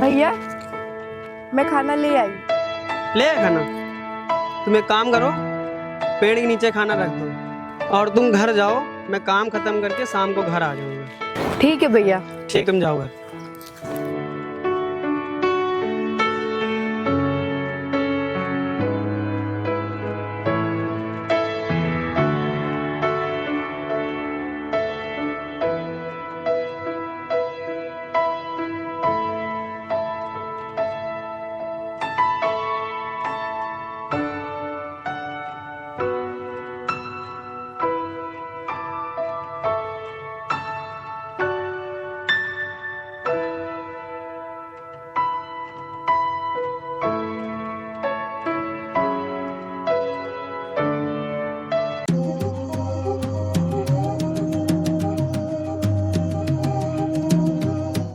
भैया मैं खाना ले आई। ले आए खाना। तुम एक काम करो, पेड़ के नीचे खाना रख दो और तुम घर जाओ। मैं काम खत्म करके शाम को घर आ जाऊंगा। ठीक है भैया। ठीक, तुम जाओ घर।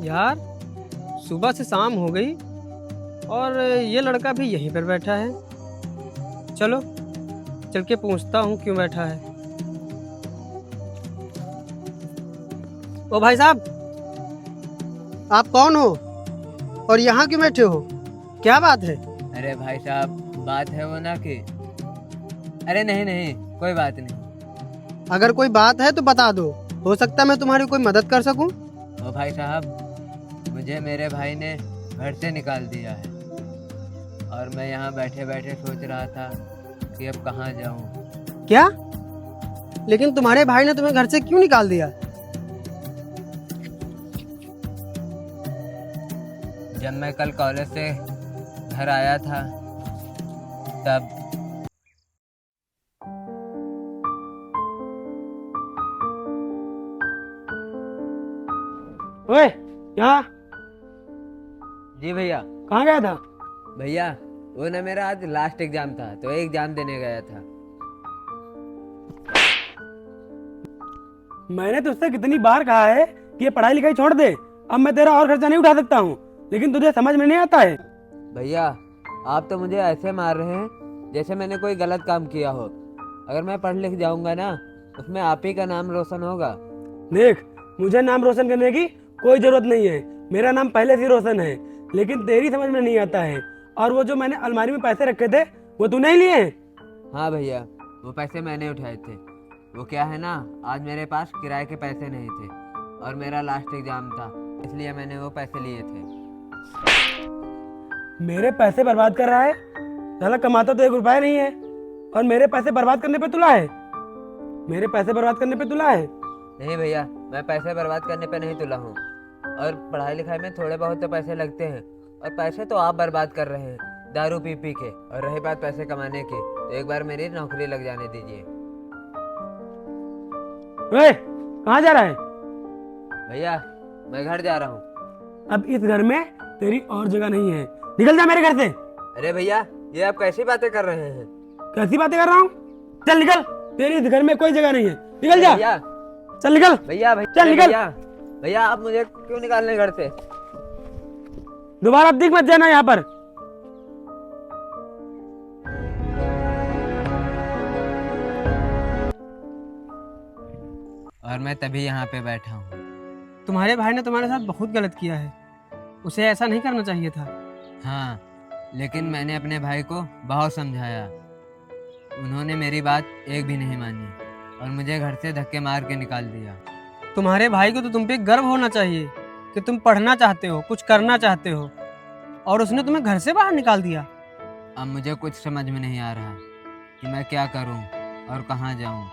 यार, सुबह से शाम हो गई और ये लड़का भी यहीं पर बैठा है। चलो चल के पूछता हूँ क्यों बैठा है। ओ भाई साहब, आप कौन हो और यहाँ क्यों बैठे हो? क्या बात है? अरे भाई साहब, बात है वो ना कि अरे नहीं नहीं, कोई बात नहीं। अगर कोई बात है तो बता दो, हो सकता है मैं तुम्हारी कोई मदद कर सकूं। ओ भाई साहब, मुझे मेरे भाई ने घर से निकाल दिया है और मैं यहाँ बैठे बैठे सोच रहा था कि अब कहाँ जाऊँ। क्या? लेकिन तुम्हारे भाई ने तुम्हें घर से क्यों निकाल दिया? जब मैं कल कॉलेज से घर आया था तब ओए, यहाँ जी भैया। कहाँ गया था? भैया वो ना मेरा आज लास्ट एग्जाम था तो एग्जाम देने गया था। मैंने तुझसे कितनी बार कहा है कि ये पढ़ाई लिखाई छोड़ दे। अब मैं तेरा और खर्चा नहीं उठा सकता हूँ, लेकिन तुझे समझ में नहीं आता है। भैया आप तो मुझे ऐसे मार रहे हैं जैसे मैंने कोई गलत काम किया हो। अगर मैं पढ़ लिख जाऊंगा ना, उसमें आप ही का नाम रोशन होगा। देख, मुझे नाम रोशन करने की कोई जरूरत नहीं है। मेरा नाम पहले से ही रोशन है, लेकिन तेरी समझ में नहीं आता है। और वो जो मैंने अलमारी में पैसे रखे थे वो तूने ही लिए हैं। हाँ भैया, वो पैसे मैंने उठाए थे। वो क्या है ना, आज मेरे पास किराए के पैसे नहीं थे और मेरा लास्ट एग्जाम था, इसलिए मैंने वो पैसे लिए थे। मेरे पैसे बर्बाद कर रहा है? साला कमाता तो 1 रुपया नहीं है और मेरे पैसे बर्बाद करने पे तुला है। मेरे पैसे बर्बाद करने पे तुला है। नहीं भैया, मैं पैसे बर्बाद करने पे नहीं तुला हूँ। और पढ़ाई लिखाई में थोड़े बहुत तो पैसे लगते हैं, और पैसे तो आप बर्बाद कर रहे हैं दारू पी पी के। और रही बात पैसे कमाने की, तो एक बार मेरी नौकरी लग जाने दीजिए। ओए, कहाँ जा रहा है? भैया मैं घर जा रहा हूँ। अब इस घर में तेरी और जगह नहीं है। निकल जा मेरे घर से। अरे भैया, ये आप कैसी बातें कर रहे हैं? कैसी बातें कर रहा हूँ? चल निकल, तेरी इस घर में कोई जगह नहीं है। निकल जा। भैया चल निकल। भैया भैया, चल निकल। भैया भैया, आप मुझे क्यों निकालने घर से? दोबारा दिख मत जाना यहाँ पर। और मैं तभी यहाँ पे बैठा हूँ। तुम्हारे भाई ने तुम्हारे साथ बहुत गलत किया है, उसे ऐसा नहीं करना चाहिए था। हाँ, लेकिन मैंने अपने भाई को बहुत समझाया, उन्होंने मेरी बात एक भी नहीं मानी और मुझे घर से धक्के मार के निकाल दिया। तुम्हारे भाई को तो तुम पे गर्व होना चाहिए कि तुम पढ़ना चाहते हो, कुछ करना चाहते हो, और उसने तुम्हें घर से बाहर निकाल दिया। अब मुझे कुछ समझ में नहीं आ रहा कि मैं क्या करूं और कहां जाऊं।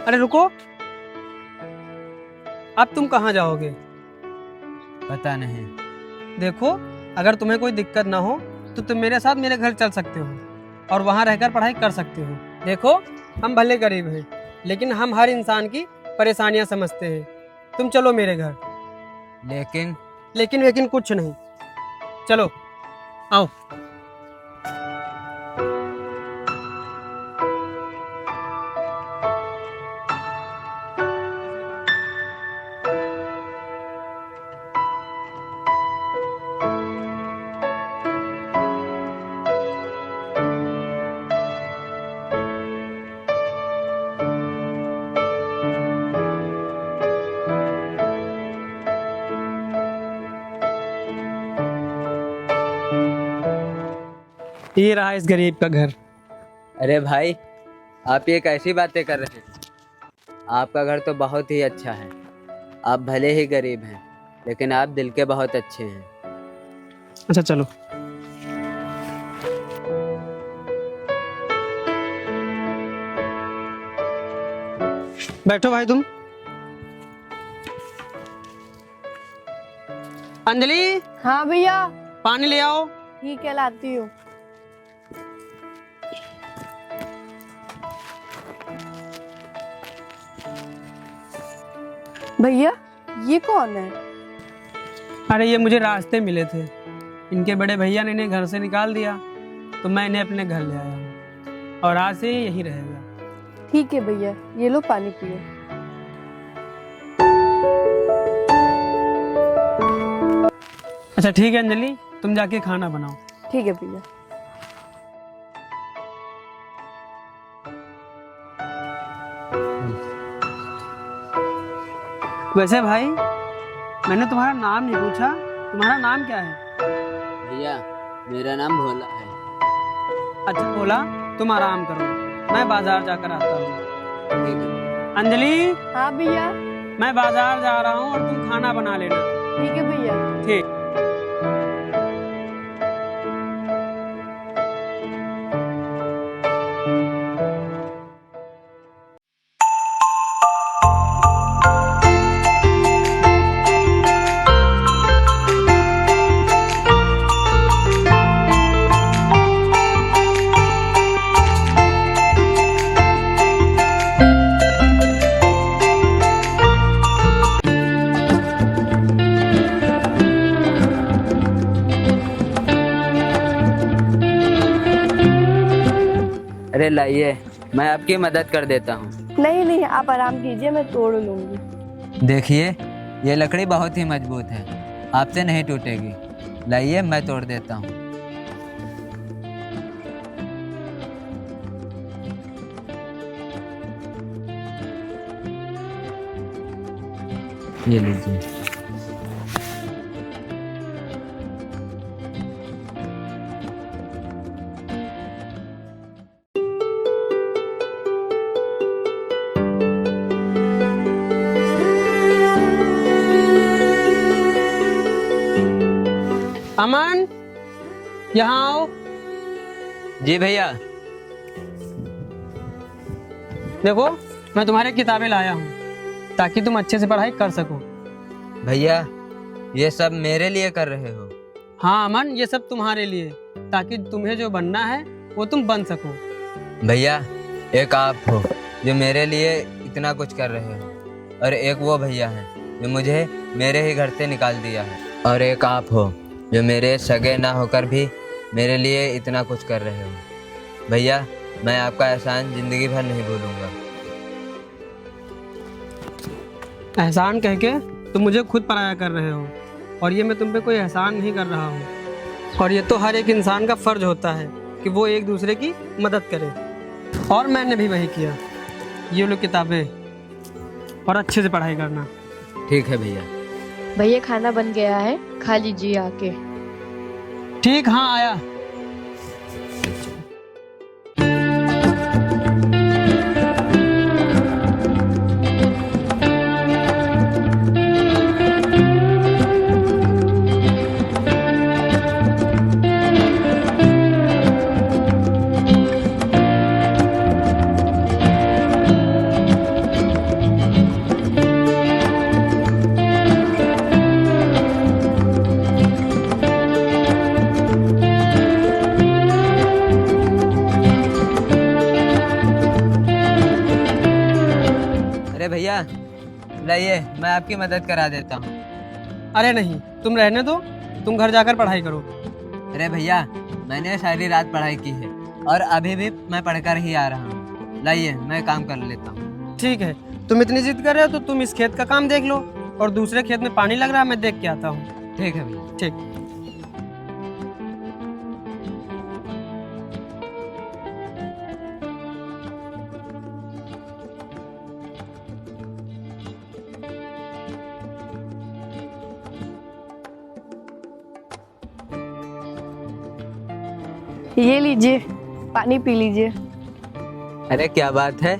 अरे रुको, अब तुम कहाँ जाओगे? पता नहीं। देखो, अगर तुम्हें कोई दिक्कत ना हो तो तुम मेरे साथ मेरे घर चल सकते हो और वहाँ रहकर पढ़ाई कर सकते हो। देखो, हम भले गरीब हैं, लेकिन हम हर इंसान की परेशानियाँ समझते हैं। तुम चलो मेरे घर। लेकिन कुछ नहीं, चलो आओ। ये रहा इस गरीब का घर। अरे भाई, आप ये कैसी बातें कर रहे हैं? आपका घर तो बहुत ही अच्छा है। आप भले ही गरीब हैं, लेकिन आप दिल के बहुत अच्छे हैं। अच्छा चलो। बैठो भाई तुम। अंजलि, हाँ भैया। पानी ले आओ। ठीक है, लाती हूँ। भैया, ये कौन है? अरे ये मुझे रास्ते मिले थे। इनके बड़े भैया ने इन्हें घर से निकाल दिया, तो मैं इन्हें अपने घर ले आया हूँ और आज से ये यहीं रहेगा। ठीक है भैया, ये लो पानी पियो। अच्छा ठीक है अंजलि, तुम जाके खाना बनाओ। ठीक है भैया। वैसे भाई, मैंने तुम्हारा नाम नहीं पूछा, तुम्हारा नाम क्या है? भैया, मेरा नाम भोला है। अच्छा भोला, तुम आराम करो, मैं बाजार जाकर आता हूँ। ठीक है। अंजलि, हाँ भैया। मैं बाजार जा रहा हूँ और तुम खाना बना लेना। ठीक है भैया। ठीक। अरे लाइए, मैं आपकी मदद कर देता हूँ। नहीं नहीं, आप आराम कीजिए, मैं तोड़ लूंगी। देखिए, ये लकड़ी बहुत ही मजबूत है, आपसे नहीं टूटेगी। लाइए, मैं तोड़ देता हूँ। ये लीजिए। अमन, यहाँ आओ। जी भैया। देखो, मैं तुम्हारी किताबें लाया हूँ ताकि तुम अच्छे से पढ़ाई कर सको। भैया, ये सब मेरे लिए कर रहे हो? हाँ अमन, ये सब तुम्हारे लिए, ताकि तुम्हें जो बनना है वो तुम बन सको। भैया, एक आप हो जो मेरे लिए इतना कुछ कर रहे हो, और एक वो भैया हैं जो मुझे मेरे ही घर से निकाल दिया है, और एक आप हो जो मेरे सगे ना होकर भी मेरे लिए इतना कुछ कर रहे हो। भैया, मैं आपका एहसान जिंदगी भर नहीं भूलूंगा। एहसान कह के तुम मुझे खुद पराया कर रहे हो, और ये मैं तुम पे कोई एहसान नहीं कर रहा हूँ। और ये तो हर एक इंसान का फर्ज होता है कि वो एक दूसरे की मदद करे, और मैंने भी वही किया। ये लो किताबें, और अच्छे से पढ़ाई करना। ठीक है भैया। भैया, खाना बन गया है, खा लीजिए आके। ठीक, हाँ आया। अरे भैया, लाइए, मैं आपकी मदद करा देता हूँ। अरे नहीं, तुम रहने दो, तुम घर जाकर पढ़ाई करो। अरे भैया, मैंने सारी रात पढ़ाई की है, और अभी भी मैं पढ़कर ही आ रहा हूँ। लाइए, मैं काम कर लेता हूँ। ठीक है, तुम इतनी जिद कर रहे हो तो तुम इस खेत का काम देख लो, और दूसरे खेत में पानी लग रहा है, मैं देख के आता हूँ। ठीक है भैया। ठीक। ये लीजिए, पानी पी लीजिए। अरे क्या बात है,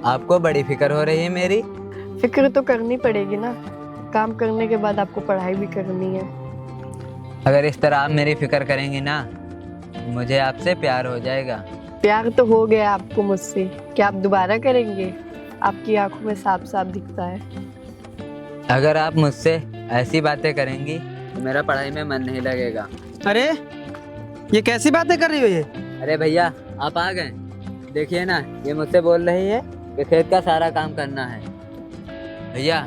आपको बड़ी फिक्र हो रही है मेरी। फिक्र तो करनी पड़ेगी ना, काम करने के बाद आपको पढ़ाई भी करनी है। अगर इस तरह आप मेरी फिक्र करेंगी ना, मुझे आपसे प्यार हो जाएगा। प्यार तो हो गया आपको मुझसे, क्या आप दोबारा करेंगे? आपकी आंखों में साफ साफ दिखता है। अगर आप मुझसे ऐसी बातें करेंगी तो मेरा पढ़ाई में मन नहीं लगेगा। अरे ये कैसी बातें कर रही हो ये? अरे भैया आप आ गए, देखिए ना ये मुझसे बोल रही है कि खेत का सारा काम करना है। भैया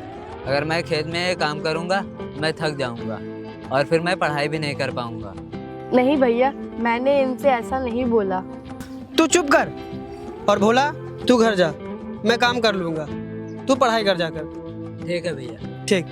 अगर मैं खेत में काम करूँगा मैं थक जाऊँगा और फिर मैं पढ़ाई भी नहीं कर पाऊँगा। नहीं भैया, मैंने इनसे ऐसा नहीं बोला। तू चुप कर। और भोला तू घर जा, मैं काम कर लूँगा, तू पढ़ाई कर जाकर। ठीक है भैया। ठीक।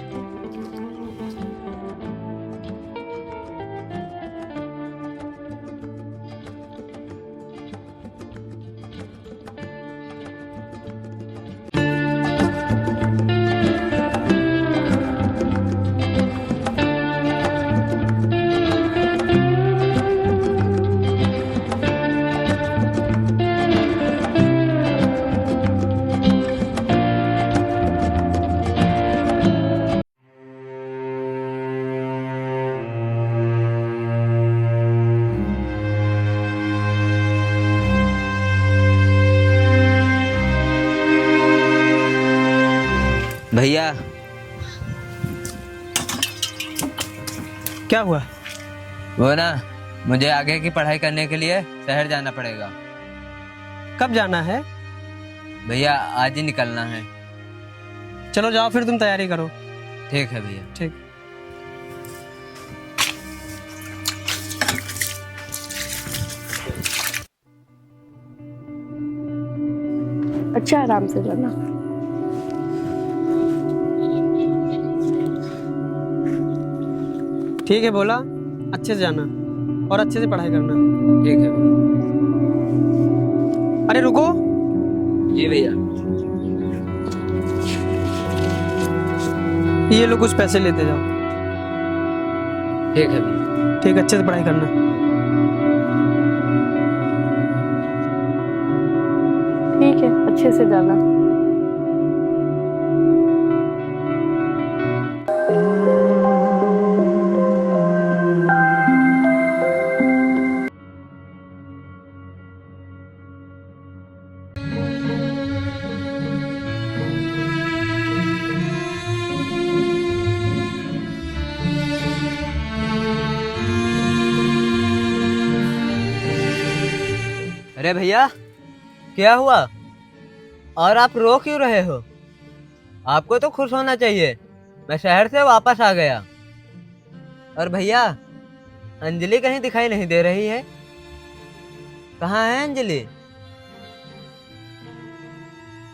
भैया क्या हुआ? वो ना मुझे आगे की पढ़ाई करने के लिए शहर जाना पड़ेगा। कब जाना है? भैया आज ही निकलना है। चलो जाओ फिर, तुम तैयारी करो। ठीक है भैया। ठीक। अच्छा आराम से जाना। ठीक है भोला, अच्छे से जाना और अच्छे से पढ़ाई करना। ठीक है भैया। अरे रुको। जी भैया। ये लो कुछ पैसे लेते जाओ। ठीक है भैया। ठीक, अच्छे से पढ़ाई करना। ठीक है, अच्छे से जाना। अरे भैया क्या हुआ, और आप रो क्यों रहे हो? आपको तो खुश होना चाहिए, मैं शहर से वापस आ गया। और भैया अंजलि कहीं दिखाई नहीं दे रही है, कहाँ है अंजलि?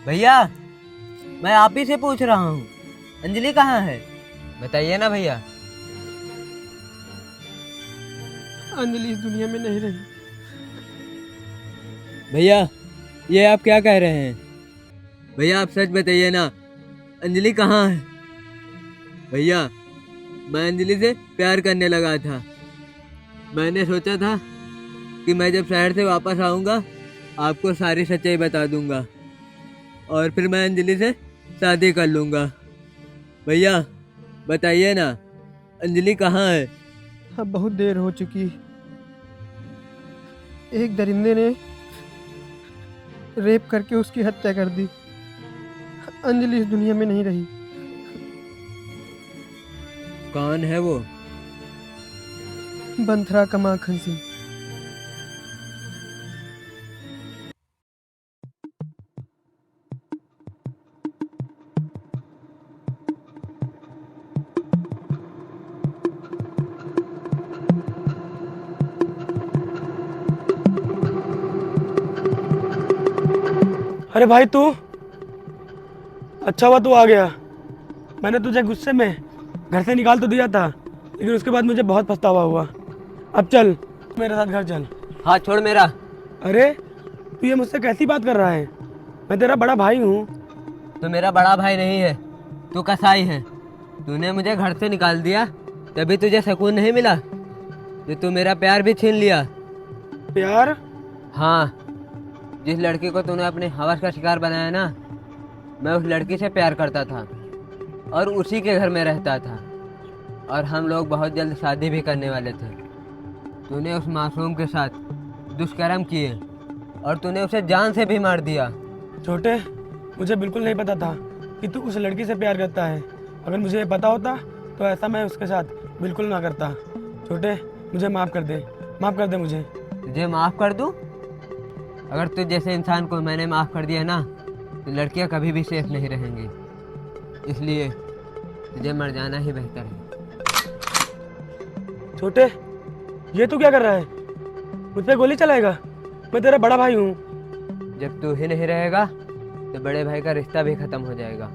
भैया मैं आप ही से पूछ रहा हूँ, अंजलि कहाँ है? बताइए ना भैया। अंजलि इस दुनिया में नहीं रही। भैया ये आप क्या कह रहे हैं? भैया आप सच बताइए ना, अंजलि कहाँ है? भैया मैं अंजलि से प्यार करने लगा था। मैंने सोचा था कि मैं जब शहर से वापस आऊँगा आपको सारी सच्चाई बता दूँगा और फिर मैं अंजलि से शादी कर लूँगा। भैया बताइए ना, अंजलि कहाँ है? अब बहुत देर हो चुकी। एक दरिंदे ने रेप करके उसकी हत्या कर दी। अंजलि इस दुनिया में नहीं रही। कौन है वो? बंथरा का माखन सिंह। अरे भाई तू, अच्छा हुआ तू आ गया। मैंने तुझे गुस्से में घर से निकाल तो दिया था, लेकिन उसके बाद मुझे बहुत पछतावा हुआ। अब चल मेरे साथ घर चल। हाथ छोड़ मेरा। अरे तू ये मुझसे कैसी बात कर रहा है? मैं तेरा बड़ा भाई हूँ। तू मेरा बड़ा भाई नहीं है, तू कसाई है। तूने मुझे घर से निकाल दिया, तभी तुझे सुकून नहीं मिला? तू मेरा प्यार भी छीन लिया। प्यार? हाँ, जिस लड़की को तूने अपने हवस का शिकार बनाया ना, मैं उस लड़की से प्यार करता था और उसी के घर में रहता था, और हम लोग बहुत जल्द शादी भी करने वाले थे। तूने उस मासूम के साथ दुष्कर्म किए और तूने उसे जान से भी मार दिया। छोटे, मुझे बिल्कुल नहीं पता था कि तू उस लड़की से प्यार करता है। अगर मुझे ये पता होता तो ऐसा मैं उसके साथ बिल्कुल ना करता। छोटे, मुझे माफ़ कर दे मुझे। तुझे माफ़ कर दूँ? अगर तुझ जैसे इंसान को मैंने माफ़ कर दिया ना, तो लड़कियां कभी भी सेफ नहीं रहेंगी। इसलिए तुझे मर जाना ही बेहतर है। छोटे, ये तू क्या कर रहा है? मुझ पे गोली चलाएगा? मैं तेरा बड़ा भाई हूँ। जब तू ही नहीं रहेगा तो बड़े भाई का रिश्ता भी खत्म हो जाएगा।